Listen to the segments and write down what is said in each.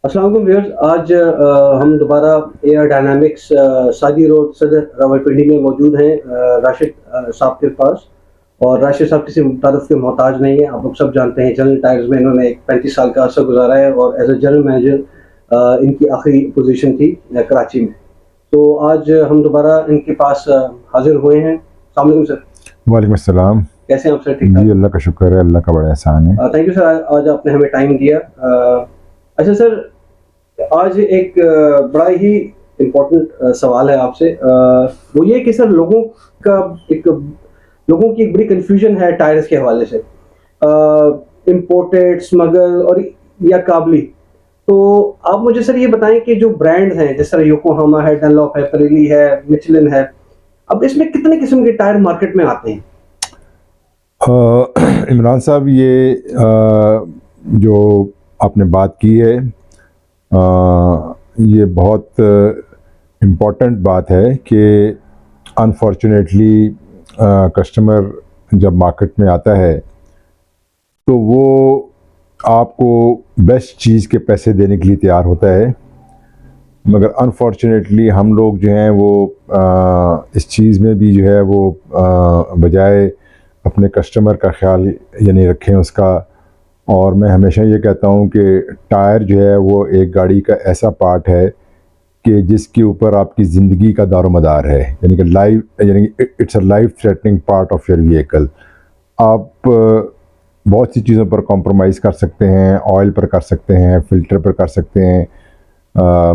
अस्सलाम वालेकुम व्यूअर्स। आज हम दोबारा एयर डायनामिक्स सादी रोड सदर रावलपिंडी में मौजूद हैं राशिद साहब के पास। और राशिद साहब किसी तारुफ के मोहताज नहीं है। आप लोग सब जानते हैं जनरल टायर्स में इन्होंने एक 35 साल का अर्सा गुजारा है और एज ए जनरल मैनेजर इनकी आखिरी पोजीशन थी कराची में। तो आज हम दोबारा इनके पास हाजिर हुए हैं। अस्सलाम वालेकुम सर। वालेकुम अस्सलाम। कैसे हैं आप सर? ठीक जी ठाक? अल्लाह का शुक्र है, अल्लाह का बड़ा एहसान है। थैंक यू सर, आज आपने हमें टाइम दिया। अच्छा सर, आज एक बड़ा ही इम्पोर्टेंट सवाल है आपसे। वो ये कि सर का एक लोगों की एक बड़ी कंफ्यूजन है टायर्स के हवाले से, इम्पोर्टेड, स्मगल और या काबली। तो आप मुझे सर ये बताएं कि जो ब्रांड्स हैं जैसे योकोहामा है, डनलॉप है, परेली है, मिचलिन है, अब इसमें कितने किस्म के टायर मार्केट में आते हैं? इमरान साहब, ये जो आपने बात की है, ये बहुत इम्पोर्टेंट बात है कि अनफॉर्चुनेटली कस्टमर जब मार्केट में आता है तो वो आपको बेस्ट चीज़ के पैसे देने के लिए तैयार होता है, मगर अनफॉर्चुनेटली हम लोग जो हैं वो इस चीज़ में भी जो है वो बजाय अपने कस्टमर का ख्याल यानी रखें उसका। और मैं हमेशा ये कहता हूँ कि टायर जो है वो एक गाड़ी का ऐसा पार्ट है कि जिसके ऊपर आपकी ज़िंदगी का दारोमदार है, यानी कि it's a life threatening part of your vehicle. आप बहुत सी चीज़ों पर कॉम्प्रोमाइज़ कर सकते हैं, ऑयल पर कर सकते हैं, फ़िल्टर पर कर सकते हैं,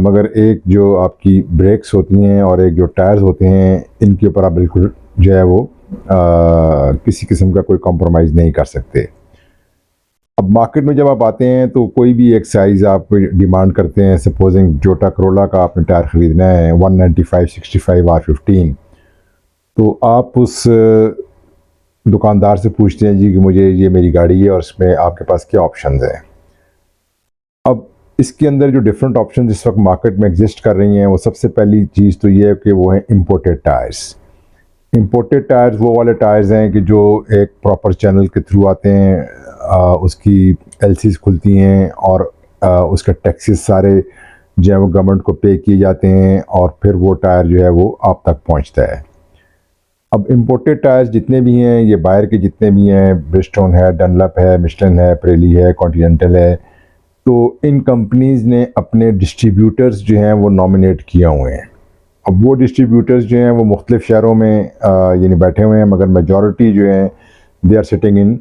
मगर एक जो आपकी ब्रेक्स होती हैं और एक जो टायर्स होते हैं, इनके ऊपर आप बिल्कुल जो है वो किसी किस्म का कोई कॉम्प्रोमाइज़ नहीं कर सकते। अब मार्केट में जब आप आते हैं तो कोई भी एक साइज़ आप डिमांड करते हैं। सपोजिंग टोयोटा करोला का आपने टायर ख़रीदना है 195, 65, R15, तो आप उस दुकानदार से पूछते हैं जी कि मुझे ये मेरी गाड़ी है और इसमें आपके पास क्या ऑप्शंस हैं। अब इसके अंदर जो डिफरेंट ऑप्शन इस वक्त मार्केट में एग्जिस्ट कर रही हैं, वो सबसे पहली चीज़ तो ये है कि वो है इम्पोर्टेड टायर्स। इम्पोर्टेड टायर्स वो वाले टायर्स हैं कि जो एक प्रॉपर चैनल के थ्रू आते हैं, उसकी एलसीज खुलती हैं और उसके टैक्सेस सारे जो है वो गवर्नमेंट को पे किए जाते हैं और फिर वो टायर जो है वो आप तक पहुंचता है। अब इम्पोर्टेड टायर्स जितने भी हैं, ये बाहर के जितने भी हैं, ब्रिजस्टोन है, डनलप है, मिशेलिन है, परेली है, कॉन्टिनेंटल है, तो इन कंपनीज़ ने अपने डिस्ट्रीब्यूटर्स जो हैं वो नॉमिनेट किए हुए हैं। अब वो डिस्ट्रीब्यूटर्स जो हैं वो मुख्तलिफ़ शहरों में यानी बैठे हुए हैं, मगर मेजॉरिटी जो हैं दे आर सिटिंग इन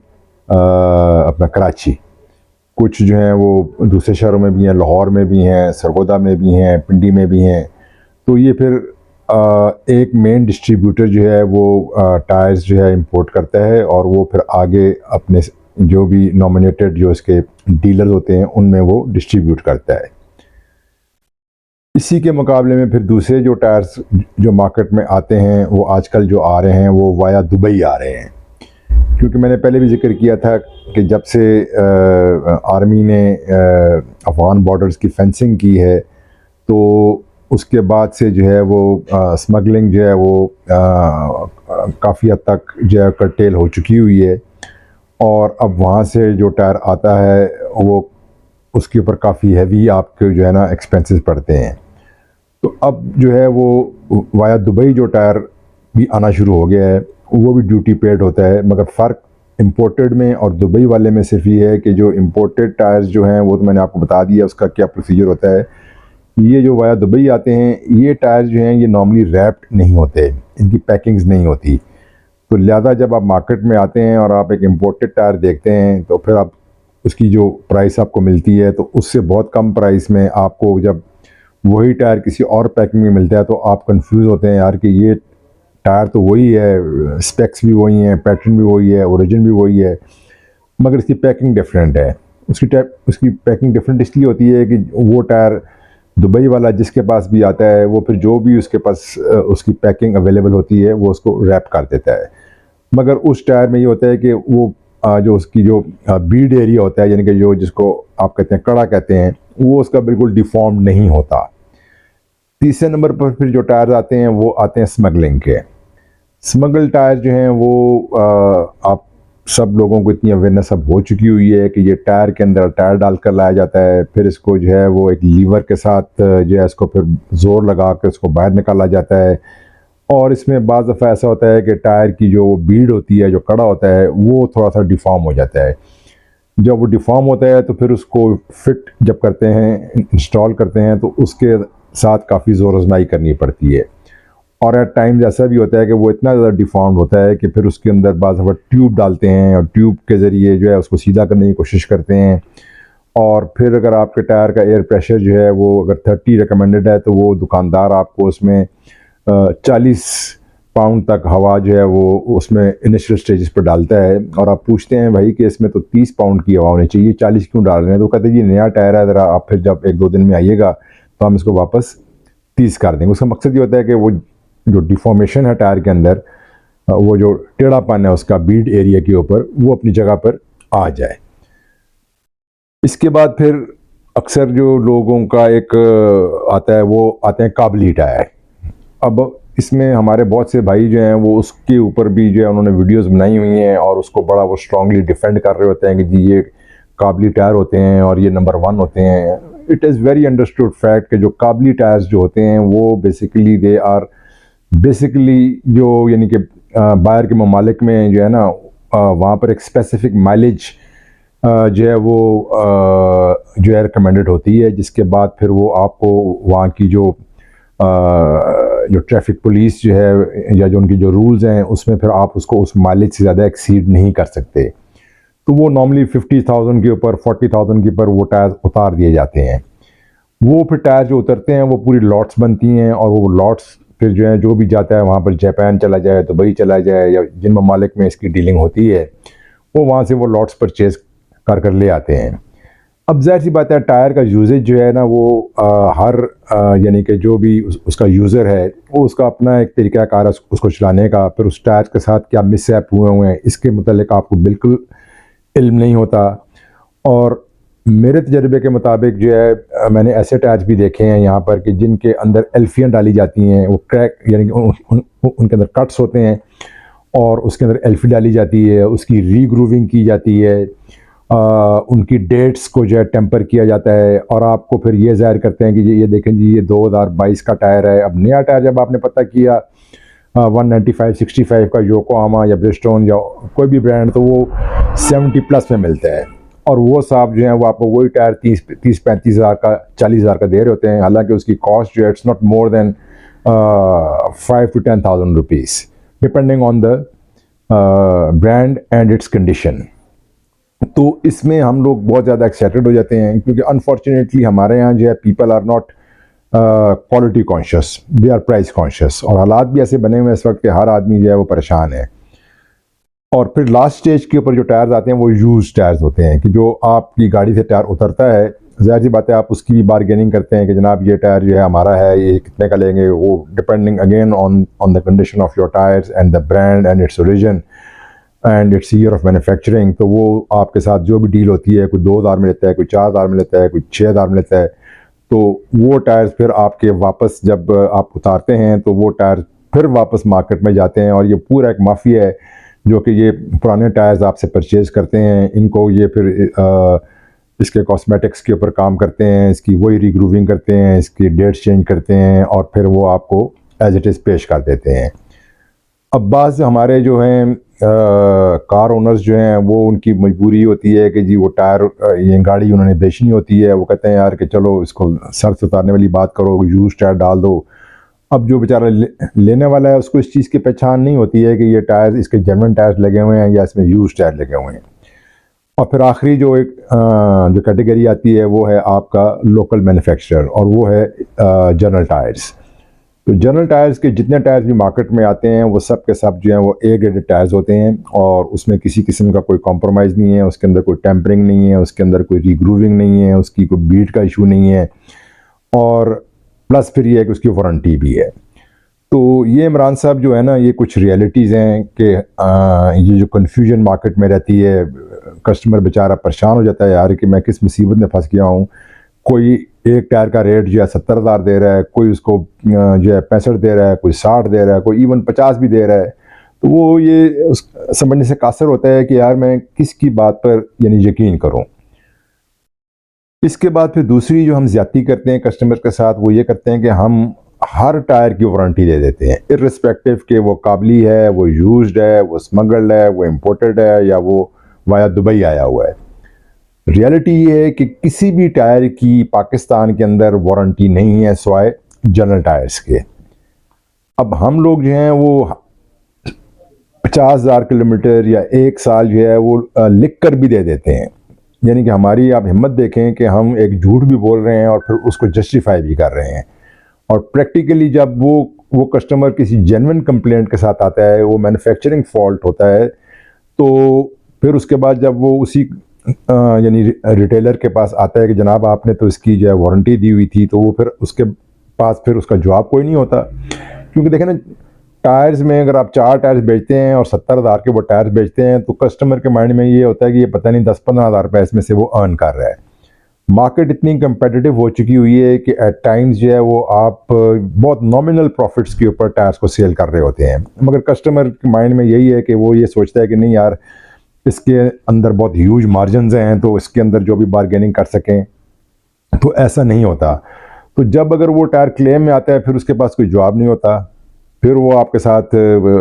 अपना कराची। कुछ जो हैं वो दूसरे शहरों में भी हैं, लाहौर में भी हैं, सरगोदा में भी हैं, पिंडी में भी हैं। तो ये फिर एक मेन डिस्ट्रीब्यूटर जो है वो टायर्स जो है इंपोर्ट करता है और वो फिर आगे अपने जो भी नॉमिनेटेड जो इसके डीलर होते हैं उनमें वो डिस्ट्रीब्यूट करता है। इसी के मुकाबले में फिर दूसरे जो टायर्स जो मार्केट में आते हैं वो आजकल जो आ रहे हैं वो वाया दुबई आ रहे हैं। क्योंकि मैंने पहले भी जिक्र किया था कि जब से आर्मी ने अफगान बॉर्डर्स की फेंसिंग की है तो उसके बाद से जो है वो स्मगलिंग जो है वो काफ़ी हद तक जो है कर्टेल हो चुकी हुई है। और अब वहाँ से जो टायर आता है वो उसके ऊपर काफ़ी हैवी आपके जो है ना एक्सपेंसेस पड़ते हैं। तो अब जो है वो वाया दुबई जो टायर भी आना शुरू हो गया है, वो भी ड्यूटी पेड होता है। मगर फ़र्क इंपोर्टेड में और दुबई वाले में सिर्फ ये है कि जो इंपोर्टेड टायर्स जो हैं वो तो मैंने आपको बता दिया उसका क्या प्रोसीजर होता है। ये जो वाया दुबई आते हैं ये टायर्स जो हैं ये नॉर्मली रैप्ड नहीं होते, इनकी पैकिंग्स नहीं होती। तो लिहाजा जब आप मार्केट में आते हैं और आप एक इम्पोर्टेड टायर देखते हैं तो फिर आप उसकी जो प्राइस आपको मिलती है तो उससे बहुत कम प्राइस में आपको जब वही टायर किसी और पैकिंग में मिलता है तो आप कंफ्यूज होते हैं यार कि ये टायर तो वही है, स्पेक्स भी वही हैं, पैटर्न भी वही है, ओरिजिन भी वही है, मगर इसकी पैकिंग डिफरेंट है। उसकी पैकिंग डिफरेंट इसलिए होती है कि वो टायर दुबई वाला जिसके पास भी आता है वो फिर जो भी उसके पास उसकी पैकिंग अवेलेबल होती है वो उसको रैप कर देता है। मगर उस टायर में ये होता है कि वो जो उसकी जो बीड एरिया होता है, यानी कि जो जिसको आप कहते हैं कड़ा कहते हैं, वो उसका बिल्कुल डिफॉर्म नहीं होता। तीसरे नंबर पर फिर जो टायर आते हैं वो आते हैं स्मगलिंग के। स्मगल टायर जो हैं वो आप सब लोगों को इतनी अवेयरनेस अब हो चुकी हुई है कि ये टायर के अंदर टायर डालकर लाया जाता है, फिर इसको जो है वो एक लीवर के साथ जो है इसको फिर ज़ोर लगा कर इसको बाहर निकाला जाता है। और इसमें बाज़ दफ़ा ऐसा होता है कि टायर की जो बीड होती है, जो कड़ा होता है, वो थोड़ा सा डिफ़ॉर्म हो जाता है। जब वो डिफ़ॉर्म होता है तो फिर उसको फिट जब करते हैं, इंस्टॉल करते हैं, तो उसके साथ काफ़ी ज़ोर आज़माई करनी पड़ती है। और एट टाइम्स ऐसा भी होता है कि वो इतना ज़्यादा डिफ़ॉर्म्ड होता है कि फिर उसके अंदर बाज़ दफ़ा ट्यूब डालते हैं और ट्यूब के ज़रिए जो है उसको सीधा करने की कोशिश करते हैं। और फिर अगर आपके टायर का एयर प्रेशर जो है वो अगर 30 रिकमेंडेड है, तो वो दुकानदार आपको उसमें 40 पाउंड तक हवा जो है वो उसमें इनिशियल स्टेजेस पर डालता है। और आप पूछते हैं भाई कि इसमें तो 30 पाउंड की हवा होनी चाहिए, 40 क्यों डाल रहे हैं? तो कहते हैं जी नया टायर है, ज़रा आप फिर जब 1-2 दिन में आइएगा तो हम इसको वापस 30 कर देंगे। उसका मकसद ये होता है कि वो जो डिफॉर्मेशन है टायर के अंदर, वो जो टेढ़ापन है उसका बीड एरिया के ऊपर, वो अपनी जगह पर आ जाए। इसके बाद फिर अक्सर जो लोगों का एक आता है, वो आते हैं काबली टायर। अब इसमें हमारे बहुत से भाई जो हैं वो उसके ऊपर भी जो है उन्होंने वीडियोस बनाई हुई हैं और उसको बड़ा वो स्ट्रांगली डिफेंड कर रहे होते हैं कि जी ये काबली टायर होते हैं और ये नंबर 1 होते हैं। It is very understood fact कि जो काबली टायर्स जो होते हैं वो बेसिकली दे आर बेसिकली जो यानी कि बाहर के ममालिक में जो है ना, वहाँ पर एक स्पेसिफिक माइलेज जो है वो जो है रिकमेंडेड होती है, जिसके बाद फिर वो आपको वहाँ की जो ट्रैफिक पुलिस जो है या जो उनकी जो रूल्स हैं उसमें फिर आप उसको उस माइलेज से ज़्यादा एक्सीड नहीं कर सकते। तो वो नॉर्मली 50,000 के ऊपर 40,000 के ऊपर वो टायर उतार दिए जाते हैं। वो फिर टायर जो उतरते हैं वो पूरी लॉट्स बनती हैं और वो लॉट्स फिर जो है जो भी जाता है वहाँ पर जापान चला जाए, दुबई चला जाए, या जिन ममालिक में इसकी डीलिंग होती है वो वहाँ से वो लॉट्स परचेज कर ले आते हैं। अब ज़ाहिर सी बात है टायर का यूजेज जो है ना वो हर यानी कि जो भी उसका यूज़र है वो उसका अपना एक तरीक़ाकार है उसको चलाने का। फिर उस टायर के साथ क्या मिसहैप हुए हैं इसके मुतालिक आपको बिल्कुल इल्म नहीं होता। और मेरे तजर्बे के मुताबिक जो है मैंने ऐसे टायर्स भी देखे हैं यहाँ पर कि जिनके अंदर एल्फियाँ डाली जाती हैं, वो क्रैक यानी कि उनके अंदर कट्स होते हैं और उसके अंदर एल्फी डाली जाती है, उसकी रीग्रूविंग की जाती है, उनकी डेट्स को जो है टेम्पर किया जाता है और आपको फिर ये ज़ाहिर करते हैं कि ये देखें जी ये 2022 का टायर है। अब नया टायर जब आपने पता किया 195/65 का योकोहामा या ब्रिजस्टोन या कोई भी ब्रांड, तो वो 70+ में मिलता है और वो साहब जो हैं वो आपको वही टायर 30-35 हज़ार का 40 हज़ार का दे रहे होते हैं। हालांकि उसकी कॉस्ट जो है it's not more than 5 to 10,000 rupees depending on the brand and it's condition. तो इसमें हम लोग बहुत ज़्यादा एक्साइटेड हो जाते हैं क्योंकि अनफॉर्चुनेटली हमारे यहाँ जो है people are not quality conscious, they are price conscious. और हालात भी ऐसे बने हुए हैं इस वक्त कि हर आदमी जो है वो परेशान है। और फिर लास्ट स्टेज के ऊपर जो टायर्स आते हैं वो यूज टायर्स होते हैं कि जो आपकी गाड़ी से टायर उतरता है, ज़ाहिर सी बात है आप उसकी भी बारगेनिंग करते हैं कि जनाब ये टायर जो है हमारा है, ये कितने का लेंगे। वो depending again on the condition of your tyres and the brand and its origin and it's year of manufacturing. तो वो आपके साथ जो भी डील होती है, कोई 2,000 में लेता है, कोई 4,000 में लेता है, कोई 6,000 में लेता है, तो वो टायर्स फिर आपके वापस जब आप उतारते हैं तो वो टायर फिर वापस मार्केट में जाते हैं। और ये पूरा एक माफिया है जो कि ये पुराने टायर्स आपसे परचेज़ करते हैं, इनको ये फिर इसके कॉस्मेटिक्स के ऊपर काम करते हैं, इसकी वही रीग्रूविंग करते हैं, इसकी डेट्स चेंज करते हैं और फिर वो आपको एज इट इज़ पेश कर देते हैं। अब बाज़ हमारे जो हैं कार ओनर्स जो हैं वो उनकी मजबूरी होती है कि जी वो टायर ये गाड़ी उन्होंने बेचनी होती है, वो कहते हैं यार कि चलो इसको सर से उतारने वाली बात करो, यूज़ टायर डाल दो। अब जो बेचारा लेने वाला है उसको इस चीज़ की पहचान नहीं होती है कि ये टायर इसके जेन्युइन टायर्स लगे हुए हैं या इसमें यूज़ टायर लगे हुए हैं। और फिर आखिरी जो एक जो कैटेगरी आती है वो है आपका लोकल मैन्युफैक्चरर और वो है जनरल टायर्स। तो जनरल टायर्स के जितने टायर्स भी मार्केट में आते हैं वो सब के सब जो हैं वो ए ग्रेडेड टायर्स होते हैं और उसमें किसी किस्म का कोई कॉम्प्रोमाइज़ नहीं है, उसके अंदर कोई टेम्परिंग नहीं है, उसके अंदर कोई रीग्रूविंग नहीं है, उसकी कोई बीट का इशू नहीं है और प्लस फिर ये है कि उसकी वारंटी भी है। तो ये इमरान साहब जो है ना, ये कुछ रियलिटीज़ हैं कि ये जो कन्फ्यूजन मार्केट में रहती है, कस्टमर बेचारा परेशान हो जाता है यार कि मैं किस मुसीबत में फंस गया हूँ। कोई एक टायर का रेट जो है 70,000 दे रहा है, कोई उसको जो है 65 दे रहा है, कोई 60 दे रहा है, कोई इवन 50 भी दे रहा है। तो वो ये समझने से कासर होता है कि यार मैं किसकी बात पर यानी यकीन करूं। इसके बाद फिर दूसरी जो हम ज़्यादती करते हैं कस्टमर के साथ वो ये करते हैं कि हम हर टायर की वारंटी दे देते हैं, इर्रिस्पेक्टिव कि वो काबली है, वो यूज्ड है, वो स्मगल्ड है, वो इम्पोर्टेड है या वो वाया दुबई आया हुआ है। रियलिटी ये है कि किसी भी टायर की पाकिस्तान के अंदर वारंटी नहीं है सिवाय जनरल टायर्स के। अब हम लोग जो हैं वो 50,000 किलोमीटर या 1 साल जो है वो लिख कर भी दे देते हैं। यानी कि हमारी आप हिम्मत देखें कि हम एक झूठ भी बोल रहे हैं और फिर उसको जस्टिफाई भी कर रहे हैं। और प्रैक्टिकली जब वो कस्टमर किसी जेन्युइन कंप्लेंट के साथ आता है, वो मैन्युफैक्चरिंग फॉल्ट होता है, तो फिर उसके बाद जब वो उसी यानी रिटेलर के पास आता है कि जनाब आपने तो इसकी जो है वारंटी दी हुई थी, तो वो फिर उसके पास फिर उसका जवाब कोई नहीं होता। क्योंकि देखें ना, टायर्स में अगर आप 4 टायर्स बेचते हैं और 70,000 के वो टायर्स बेचते हैं, तो कस्टमर के माइंड में ये होता है कि ये पता नहीं 10-15,000 रुपये इसमें से वो अर्न कर रहा है। मार्केट इतनी कंपेटिटिव हो चुकी हुई है कि एट टाइम्स जो है वो आप बहुत नॉमिनल प्रॉफिट्स के ऊपर टायर्स को सेल कर रहे होते हैं, मगर कस्टमर के माइंड में यही है कि वो ये सोचता है कि नहीं यार, इसके अंदर बहुत ह्यूज मार्जिन्स हैं, तो इसके अंदर जो भी बार्गेनिंग कर सकें। तो ऐसा नहीं होता। तो जब अगर वो टायर क्लेम में आता है, फिर उसके पास कोई जवाब नहीं होता। फिर वो आपके साथ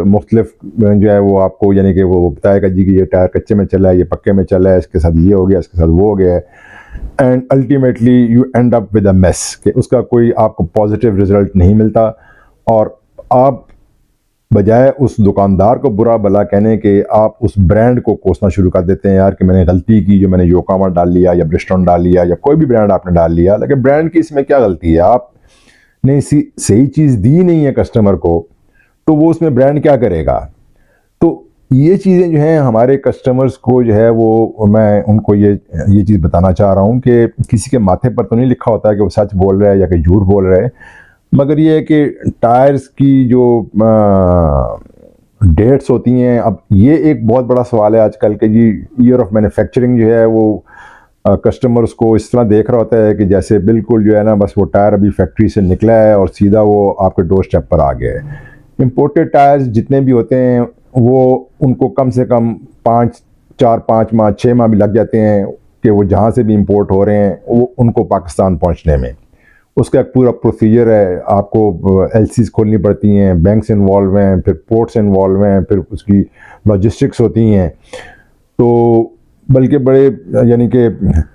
मुख्तलिफ जो है वो आपको यानी कि वो बताएगा जी कि ये टायर कच्चे में चला है, ये पक्के में चला है, इसके साथ ये हो गया, इसके साथ वो हो गया है। And ultimately you and up with a mess कि उसका कोई आपको पॉजिटिव रिजल्ट नहीं मिलता। और आप बजाय उस दुकानदार को बुरा भला कहने के, आप उस ब्रांड को कोसना शुरू कर देते हैं यार कि मैंने गलती की, जो मैंने योकोहामा डाल लिया या ब्रिजस्टोन डाल लिया या कोई भी ब्रांड आपने डाल लिया। लेकिन ब्रांड की इसमें क्या गलती है? आपने सही चीज़ दी नहीं है कस्टमर को, तो वो उसमें ब्रांड क्या करेगा? तो ये चीज़ें जो हैं हमारे कस्टमर्स को जो है वो मैं उनको ये चीज़ बताना चाह रहा हूँ कि किसी के माथे पर तो नहीं लिखा होता है कि वो सच बोल रहा है या कि झूठ बोल रहा है, मगर ये है कि टायर्स की जो डेट्स होती हैं, अब ये एक बहुत बड़ा सवाल है आजकल के जी। ईयर ऑफ मैन्युफैक्चरिंग जो है वो कस्टमर्स को इस तरह देख रहा होता है कि जैसे बिल्कुल जो है ना, बस वो टायर अभी फैक्ट्री से निकला है और सीधा वो आपके डोर स्टेप पर आ गया है। इम्पोर्टेड टायर्स जितने भी होते हैं वो उनको कम से कम 5 माह 6 माह भी लग जाते हैं कि वो जहाँ से भी इंपोर्ट हो रहे हैं वो उनको पाकिस्तान पहुँचने में। उसका एक पूरा प्रोसीजर है, आपको एलसीज खोलनी पड़ती हैं, बैंक्स इन्वॉल्व हैं, फिर पोर्ट्स इन्वॉल्व हैं, फिर उसकी लॉजिस्टिक्स होती हैं। तो बल्कि बड़े यानी कि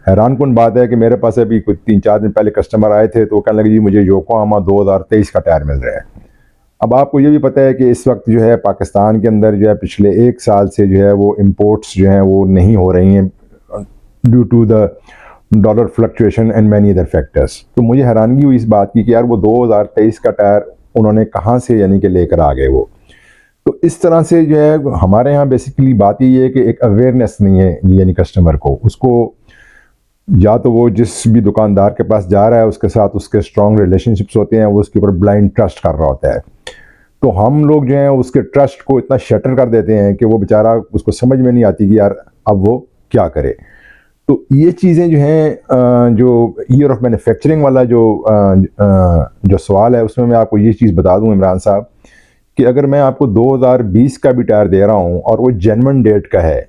हैरानकुन बात है कि मेरे पास अभी कुछ 3-4 दिन पहले कस्टमर आए थे, तो वो कहने लगे जी मुझे योकोहामा 2023 का टायर मिल रहा है। अब आपको ये भी पता है कि इस वक्त जो है पाकिस्तान के अंदर जो है पिछले 1 साल से जो है वो इंपोर्ट्स जो हैं वो नहीं हो रही हैं due to the dollar fluctuation and many other factors. तो मुझे हैरानगी हुई इस बात की कि यार वो 2023 का टायर उन्होंने कहाँ से यानी कि लेकर आ गए वो। तो इस तरह से जो है हमारे यहाँ बेसिकली बात ये है कि एक अवेयरनेस नहीं है यानी कस्टमर को, उसको या तो वो जिस भी दुकानदार के पास जा रहा है उसके साथ उसके स्ट्रॉन्ग रिलेशनशिप्स होते हैं, वो उसके ऊपर ब्लाइंड ट्रस्ट कर रहा होता है। तो हम लोग जो हैं उसके ट्रस्ट को इतना शटर कर देते हैं कि वो बेचारा उसको समझ में नहीं आती कि यार अब वो क्या करे। तो ये चीज़ें जो हैं जो ईयर ऑफ मैन्युफैक्चरिंग वाला जो सवाल है, उसमें मैं आपको ये चीज़ बता दूं इमरान साहब कि अगर मैं आपको 2020 का भी टायर दे रहा हूं और वो जेन्युइन डेट का है,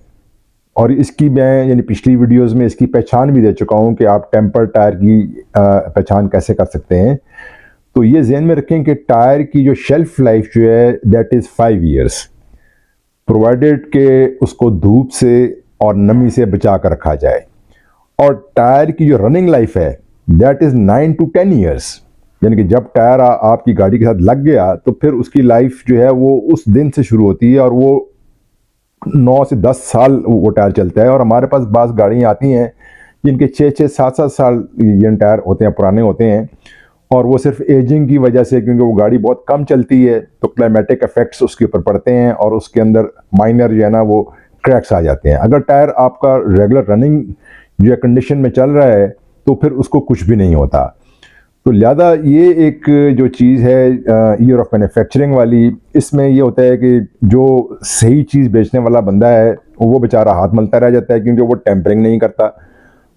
और इसकी मैं यानी पिछली वीडियोस में इसकी पहचान भी दे चुका हूं कि आप टेम्पर टायर की पहचान कैसे कर सकते हैं, तो ये ज़हन में रखें कि टायर की जो शेल्फ लाइफ जो है दैट इज़ 5 ईयर्स, प्रोवाइडेड के उसको धूप से और नमी से बचा कर रखा जाए। और टायर की जो रनिंग लाइफ है दैट इज़ 9 to 10 ईयर्स, यानी कि जब टायर आपकी गाड़ी के साथ लग गया तो फिर उसकी लाइफ जो है वो उस दिन से शुरू होती है और वो 9 से 10 साल वो टायर चलता है। और हमारे पास बास गाड़ियाँ आती हैं जिनके 6-6, 7-7 साल ये टायर होते हैं, पुराने होते हैं, और वो सिर्फ एजिंग की वजह से, क्योंकि वो गाड़ी बहुत कम चलती है तो क्लाइमेटिक इफेक्ट्स उसके ऊपर पड़ते हैं और उसके अंदर माइनर जो है ना वो क्रैक्स आ जाते हैं। अगर टायर आपका रेगुलर रनिंग जो कंडीशन में चल रहा है तो फिर उसको कुछ भी नहीं होता। तो लिहाजा ये एक जो चीज़ है ईयर ऑफ मैन्युफैक्चरिंग वाली, इसमें ये होता है कि जो सही चीज़ बेचने वाला बंदा है वो बेचारा हाथ मलता रह जाता है, क्योंकि वो टेम्परिंग नहीं करता।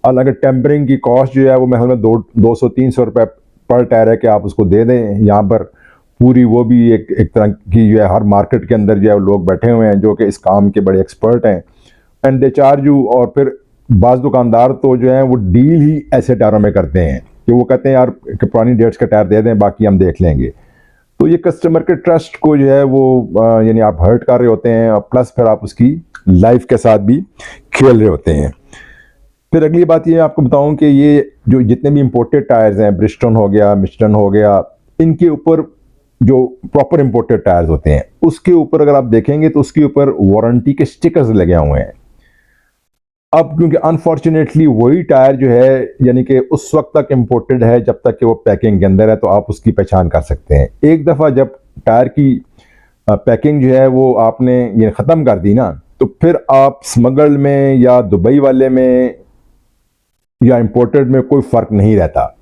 हालांकि टेम्परिंग की कॉस्ट जो है वो महल में 200-300 रुपये पर टायर है कि आप उसको दे दें यहाँ पर, पूरी वो भी एक तरह की जो है, हर मार्केट के अंदर जो है लोग बैठे हुए हैं जो कि इस काम के बड़े एक्सपर्ट हैं, एंड दे चार्ज यू। और फिर बाज़ दुकानदार तो जो है वो डील ही ऐसे टायरों में करते हैं कि वो कहते हैं यार कि पुरानी डेट्स का टायर दे दें, बाकी हम देख लेंगे। तो ये कस्टमर के ट्रस्ट को जो है वो यानी आप हर्ट कर रहे होते हैं, और प्लस फिर आप उसकी लाइफ के साथ भी खेल रहे होते हैं। फिर अगली बात ये आपको बताऊं कि ये जो जितने भी इंपोर्टेड टायर्स हैं, ब्रिजस्टोन हो गया, मिशेलिन हो गया, इनके ऊपर जो प्रॉपर इंपोर्टेड टायर्स होते हैं उसके ऊपर अगर आप देखेंगे तो उसके ऊपर वारंटी के स्टिकर्स लगे हुए हैं। अब क्योंकि अनफॉर्चुनेटली वही टायर जो है यानी कि उस वक्त तक इंपोर्टेड है जब तक कि वो पैकिंग के अंदर है, तो आप उसकी पहचान कर सकते हैं। एक दफ़ा जब टायर की पैकिंग जो है वो आपने ये ख़त्म कर दी ना, तो फिर आप स्मगल में या दुबई वाले में या इंपोर्टेड में कोई फ़र्क नहीं रहता।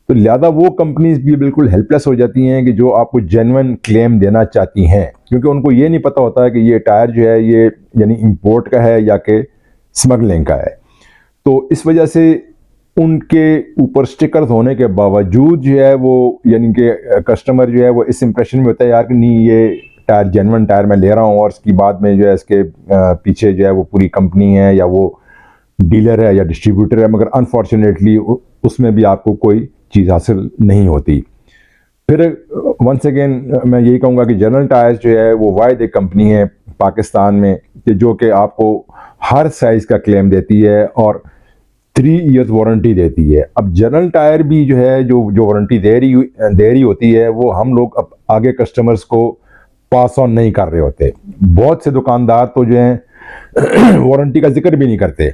तो लिहाजा वो कंपनीज भी बिल्कुल हेल्पलेस हो जाती हैं कि जो आपको जेन्युइन क्लेम देना चाहती हैं, क्योंकि उनको ये नहीं पता होता है कि ये टायर जो है ये यानी इंपोर्ट का है या कि स्मगलिंग का है। तो इस वजह से उनके ऊपर स्टिकर्स होने के बावजूद जो है वो यानी कि कस्टमर जो है वो इस इंप्रेशन में होता है यार कि नहीं ये टायर जेन्युइन टायर मैं ले रहा हूँ, और इसकी बाद में जो है इसके पीछे जो है वो पूरी कंपनी है या वो डीलर है या डिस्ट्रीब्यूटर है, मगर अनफॉर्चुनेटली उसमें भी आपको कोई चीज़ हासिल नहीं होती। फिर वंस अगेन मैं यही कहूँगा कि जनरल टायर्स जो है वो वाहिद एक कंपनी है पाकिस्तान में कि जो कि आपको हर साइज़ का क्लेम देती है और 3 इयर्स वारंटी देती है। अब जनरल टायर भी जो है जो वारंटी दे रही होती है वो हम लोग अब आगे कस्टमर्स को पास ऑन नहीं कर रहे होते। बहुत से दुकानदार तो जो हैं वारंटी का जिक्र भी नहीं करते,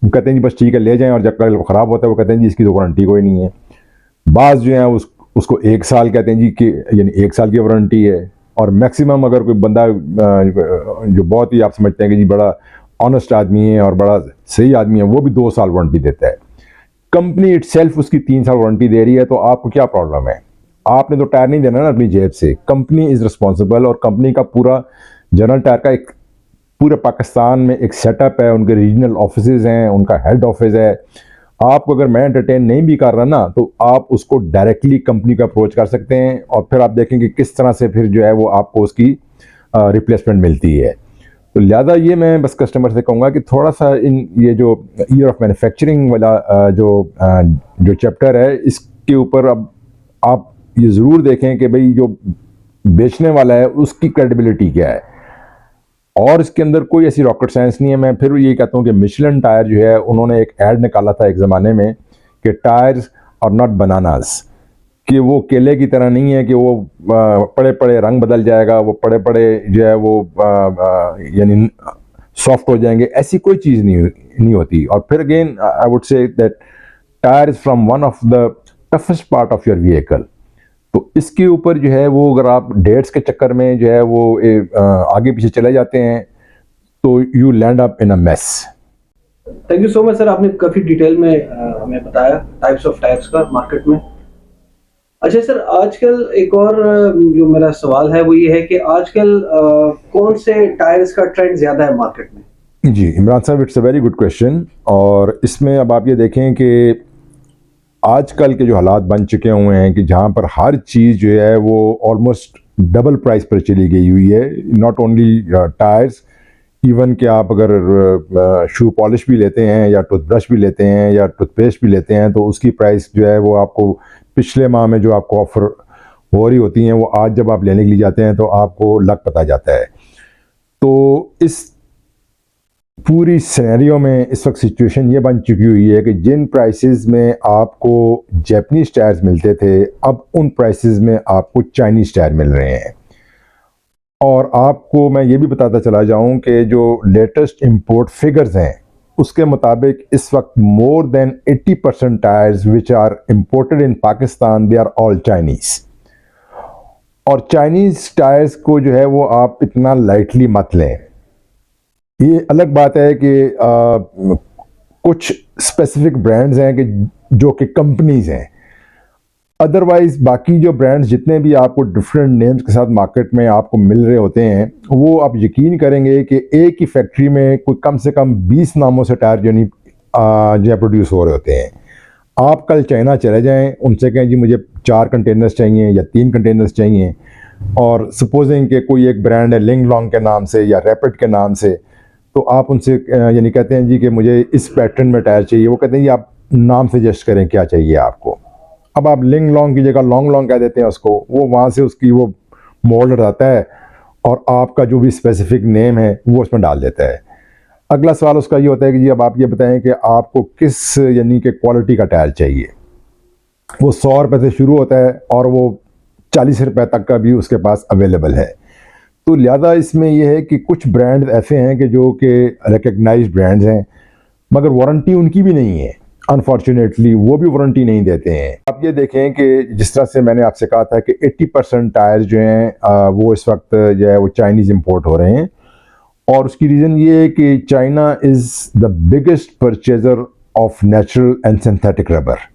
वो कहते हैं जी बस ठीक है ले जाएं, और जब कल ख़राब होता है वो कहते हैं जी इसकी तो वारंटी कोई नहीं है। बाज़ जो है उसको 1 साल कहते हैं जी कि यानी 1 साल की वारंटी है, और मैक्सिमम अगर कोई बंदा जो बहुत ही आप समझते हैं कि जी बड़ा ऑनेस्ट आदमी है और बड़ा सही आदमी है, वो भी 2 साल वारंटी देता है। कंपनी इटसेल्फ उसकी 3 साल वारंटी दे रही है, तो आपको क्या प्रॉब्लम है? आपने तो टायर नहीं देना ना अपनी जेब से, कंपनी इज़ रिस्पॉन्सिबल। और कंपनी का पूरा जनरल टायर का एक पूरे पाकिस्तान में एक सेटअप है, उनके रीजनल ऑफिसेज हैं, उनका हेड ऑफिस है। आपको अगर मैं एंटरटेन नहीं भी कर रहा ना, तो आप उसको डायरेक्टली कंपनी का अप्रोच कर सकते हैं, और फिर आप देखेंगे किस तरह से फिर जो है वो आपको उसकी रिप्लेसमेंट मिलती है। तो लिहाजा ये मैं बस कस्टमर से कहूँगा कि थोड़ा सा ये जो ईयर ऑफ मैन्युफैक्चरिंग वाला जो चैप्टर है इसके ऊपर अब आप ये ज़रूर देखें कि भाई जो बेचने वाला है उसकी क्रेडिबिलिटी क्या है, और इसके अंदर कोई ऐसी रॉकेट साइंस नहीं है। मैं फिर ये कहता हूँ कि मिशेलिन टायर जो है उन्होंने एक ऐड निकाला था एक ज़माने में कि टायर्स और नॉट बनानास, कि वो केले की तरह नहीं है कि वो पड़े पड़े रंग बदल जाएगा, वो पड़े पड़े जो है वो यानी सॉफ्ट हो जाएंगे, ऐसी कोई चीज़ नहीं होती। और फिर again I would say that tyre is from one of the toughest part of your vehicle. तो इसके ऊपर जो है वो अगर आप डेट्स के चक्कर में जो है वो आगे पीछे चले जाते हैं तो you land up in a mess. Thank you so much sir, आपने काफ़ी डिटेल में हमें बताया टाइप्स ऑफ टायर्स का मार्केट में। अच्छा सर, आजकल एक और जो मेरा सवाल है वो ये है कि आजकल कौन से टायर्स का ट्रेंड ज़्यादा है मार्केट में? जी इमरान साहब, it's a very good question. और इसमें अब आप ये देखें कि आजकल के जो हालात बन चुके हुए हैं कि जहाँ पर हर चीज़ जो है वो ऑलमोस्ट डबल प्राइस पर चली गई हुई है। नॉट ओनली टायर्स, इवन कि आप अगर शू पॉलिश भी लेते हैं या टूथब्रश भी लेते हैं या टूथपेस्ट भी लेते हैं तो उसकी प्राइस जो है वो आपको पिछले माह में जो आपको ऑफ़र हो रही होती हैं वो आज जब आप लेने के लिए जाते हैं तो आपको लग पता जाता है। तो इस पूरी सिनेरियो में इस वक्त सिचुएशन ये बन चुकी हुई है कि जिन प्राइसेस में आपको जैपनीज टायर्स मिलते थे, अब उन प्राइसेस में आपको चाइनीज़ टायर मिल रहे हैं। और आपको मैं ये भी बताता चला जाऊं कि जो लेटेस्ट इंपोर्ट फिगर्स हैं उसके मुताबिक इस वक्त more than 80% tyres which are imported in Pakistan they are all Chinese. और चाइनीज़ टायर्स को जो है वो आप इतना लाइटली मत लें। ये अलग बात है कि कुछ स्पेसिफिक ब्रांड्स हैं कि जो कि कंपनीज हैं, अदरवाइज बाकी जो ब्रांड्स जितने भी आपको डिफरेंट नेम्स के साथ मार्केट में आपको मिल रहे होते हैं वो आप यकीन करेंगे कि एक ही फैक्ट्री में कोई कम से कम 20 नामों से टायर जो प्रोड्यूस हो रहे होते हैं। आप कल चाइना चले जाएं, उनसे कहें जी मुझे 4 कंटेनर्स चाहिए या 3 कंटेनर्स चाहिए, और सपोजिंग कि कोई एक ब्रांड है लिंग लॉन्ग के नाम से या रैपिड के नाम से, तो आप उनसे यानी कहते हैं जी कि मुझे इस पैटर्न में टायर चाहिए, वो कहते हैं जी आप नाम सजेस्ट करें क्या चाहिए आपको। अब आप लिंग लॉन्ग की जगह लॉन्ग लॉन्ग कह देते हैं उसको, वो वहाँ से उसकी वो मोल्ड आता है और आपका जो भी स्पेसिफिक नेम है वो उसमें डाल देता है। अगला सवाल उसका ये होता है कि जी अब आप ये बताएं कि आपको किस यानी कि क्वालिटी का टायर चाहिए। वो 100 रुपये से शुरू होता है और वो 40 रुपये तक का भी उसके पास अवेलेबल है। तो लिहाजा इसमें यह है कि कुछ ब्रांड ऐसे हैं कि जो कि रिकग्नाइज्ड ब्रांड्स हैं, मगर वारंटी उनकी भी नहीं है, अनफॉर्चुनेटली वो भी वारंटी नहीं देते हैं। आप ये देखें कि जिस तरह से मैंने आपसे कहा था कि 80% टायर जो हैं वो इस वक्त जो है वो चाइनीज़ इंपोर्ट हो रहे हैं, और उसकी रीज़न ये है कि China is the biggest purchaser of natural and synthetic rubber.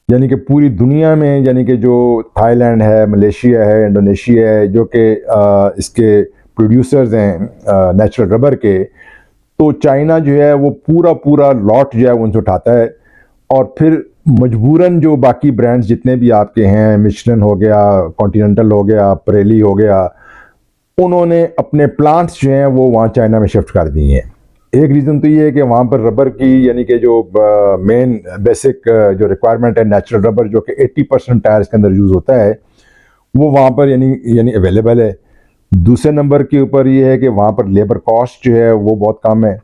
यानी कि पूरी दुनिया में, यानी कि जो थाईलैंड है, मलेशिया है, इंडोनेशिया है, जो कि इसके प्रोड्यूसर्स हैं नेचुरल रबर के, तो चाइना जो है वो पूरा लॉट जो है उनसे उठाता है, और फिर मजबूरन जो बाकी ब्रांड्स जितने भी आपके हैं, मिशेलिन हो गया, कॉन्टिनेंटल हो गया, परेली हो गया, उन्होंने अपने प्लांट्स जो हैं वो वहाँ चाइना में शिफ्ट कर दिए हैं। एक रीज़न तो ये है कि वहाँ पर रबर की यानी कि जो मेन बेसिक जो रिक्वायरमेंट है नेचुरल रबर, जो कि 80% टायर्स के अंदर यूज़ होता है, वो वहाँ पर यानी अवेलेबल है। दूसरे नंबर के ऊपर ये है कि वहाँ पर लेबर कॉस्ट जो है वो बहुत कम है।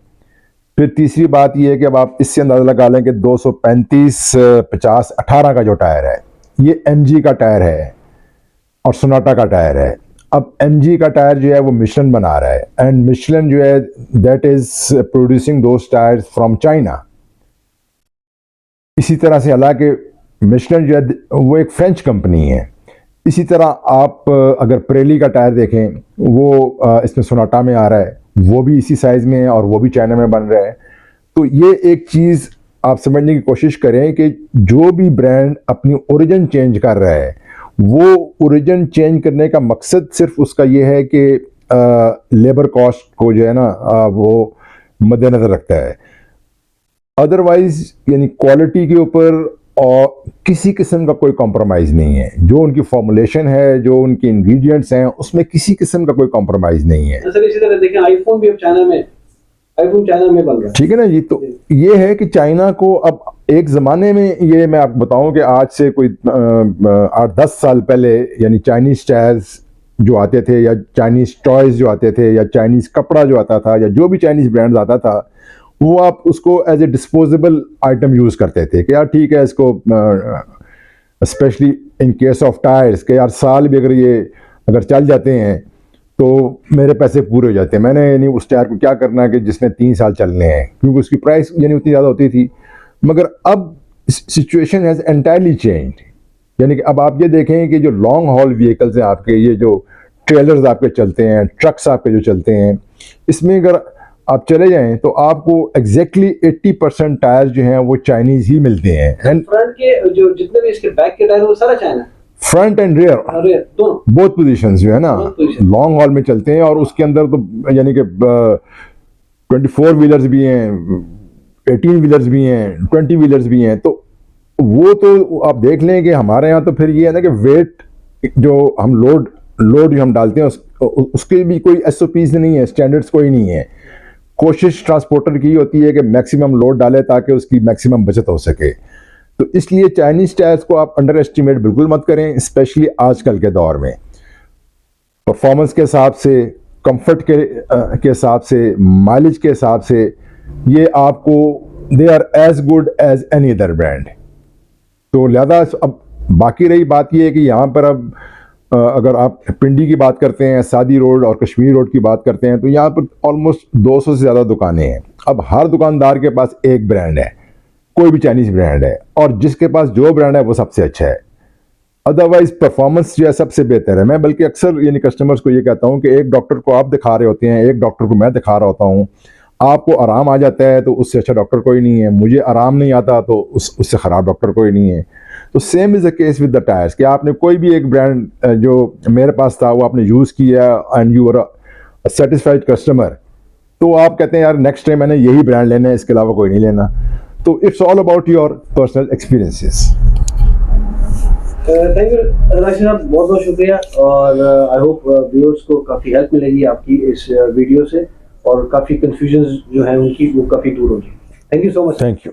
फिर तीसरी बात ये है कि अब आप इससे अंदाज़ा लगा लें कि 235 50 18 का जो टायर है ये MG का टायर है और सोनाटा का टायर है। अब MG का टायर जो है वो मिशेलिन बना रहा है, एंड मिशेलिन जो है that is producing those tyres from China. इसी तरह से हालांकि मिशेलिन जो है वो एक फ्रेंच कंपनी है। इसी तरह आप अगर परेली का टायर देखें, वो इसमें सोनाटा में आ रहा है, वो भी इसी साइज़ में है और वो भी चाइना में बन रहा है। तो ये एक चीज़ आप समझने की कोशिश करें कि जो भी ब्रांड अपनी ओरिजिन चेंज कर रहा है, वो ओरिजिन चेंज करने का मकसद सिर्फ उसका ये है कि लेबर कॉस्ट को जो है ना वो मद्देनज़र रखता है। अदरवाइज यानी क्वालिटी के ऊपर और किसी किस्म का कोई कॉम्प्रोमाइज़ नहीं है। जो उनकी फॉर्मुलेशन है, जो उनके इंग्रेडिएंट्स हैं, उसमें किसी किस्म का कोई कॉम्प्रोमाइज़ नहीं है। सर इसी तरह देखें आईफोन भी अब चाइना में बन रहा है। ठीक है ना जी। तो ये है कि चाइना को अब एक ज़माने में, ये मैं आपको बताऊं कि आज से कोई 8-10 साल पहले यानी चाइनीज़ टायर्स जो आते थे, या चाइनीज़ टॉयज़ जो आते थे, या चाइनीज़ कपड़ा जो आता था, या जो भी चाइनीज़ ब्रांड्स आता था, वो आप उसको as a disposable item use करते थे कि यार ठीक है, इसको specially in case of tyres के यार साल भी अगर चल जाते हैं तो मेरे पैसे पूरे हो जाते हैं। मैंने यानी उस टायर को क्या करना है कि जिसने 3 साल चलने हैं, क्योंकि उसकी प्राइस यानी उतनी ज़्यादा होती थी। मगर अब सिचुएशन हैज़ एंटायरली चेंज। यानी कि अब आप ये देखें कि जो लॉन्ग हॉल व्हीकल्स हैं आपके, ये जो ट्रेलर्स आपके चलते हैं, ट्रक्स आपके जो चलते हैं, इसमें अगर आप चले जाएं तो आपको एग्जैक्टली 80% टायर जो हैं वो चाइनीज़ ही मिलते हैं। एंड फ्रंट के जो जितने भी इसके बैक के टायर वो सारा चाइना, फ्रंट एंड रियर दोनों बोथ पोजीशंस जो है ना लॉन्ग हॉल में चलते हैं, और उसके अंदर तो यानी कि 24 व्हीलर्स भी हैं, 18 व्हीलर्स भी हैं, 20 व्हीलर्स भी हैं। तो वो तो आप देख लें कि हमारे यहाँ तो फिर ये है ना कि वेट जो हम लोड जो हम डालते हैं उसके भी कोई SOPs नहीं है, स्टैंडर्ड्स कोई नहीं है। कोशिश ट्रांसपोर्टर की होती है कि मैक्सिमम लोड डाले ताकि उसकी मैक्सिमम बचत हो सके। तो इसलिए चाइनीज़ टायर्स को आप अंडर एस्टिमेट बिल्कुल मत करें, स्पेशली आजकल के दौर में। परफॉर्मेंस के हिसाब से, कंफर्ट के हिसाब से, माइलेज के हिसाब से, ये आपको they are as good as any other brand. तो लिहाजा अब बाकी रही बात ये है कि यहाँ पर अब अगर आप पिंडी की बात करते हैं, सादी रोड और कश्मीर रोड की बात करते हैं, तो यहाँ पर ऑलमोस्ट 200 से ज़्यादा दुकानें हैं। अब हर दुकानदार के पास एक ब्रांड है, कोई भी चाइनीज़ ब्रांड है, और जिसके पास जो ब्रांड है वो सबसे अच्छा है। अदरवाइज परफॉर्मेंस जो है सबसे बेहतर है। मैं बल्कि अक्सर यानी कस्टमर्स को ये कहता हूँ कि एक डॉक्टर को आप दिखा रहे होते हैं, एक डॉक्टर को मैं दिखा रहा होता हूँ, आपको आराम आ जाता है तो उससे अच्छा डॉक्टर कोई नहीं है, मुझे आराम नहीं आता तो उससे ख़राब डॉक्टर कोई नहीं है। तो same is the case with the tyres कि आपने कोई भी एक ब्रांड जो मेरे पास था वो आपने यूज़ किया and you are satisfied customer, तो आप कहते हैं यार नेक्स्ट टाइम मैंने यही ब्रांड लेना है, इसके अलावा कोई नहीं लेना। तो it's all about your personal experiences. Thank you Rashid साहब, बहुत बहुत शुक्रिया। और आई होप व्यूअर्स को काफ़ी हेल्प मिलेगी आपकी इस वीडियो से, और काफ़ी कंफ्यूजन जो है उनकी वो काफ़ी दूर होगी। Thank you so much. Thank you.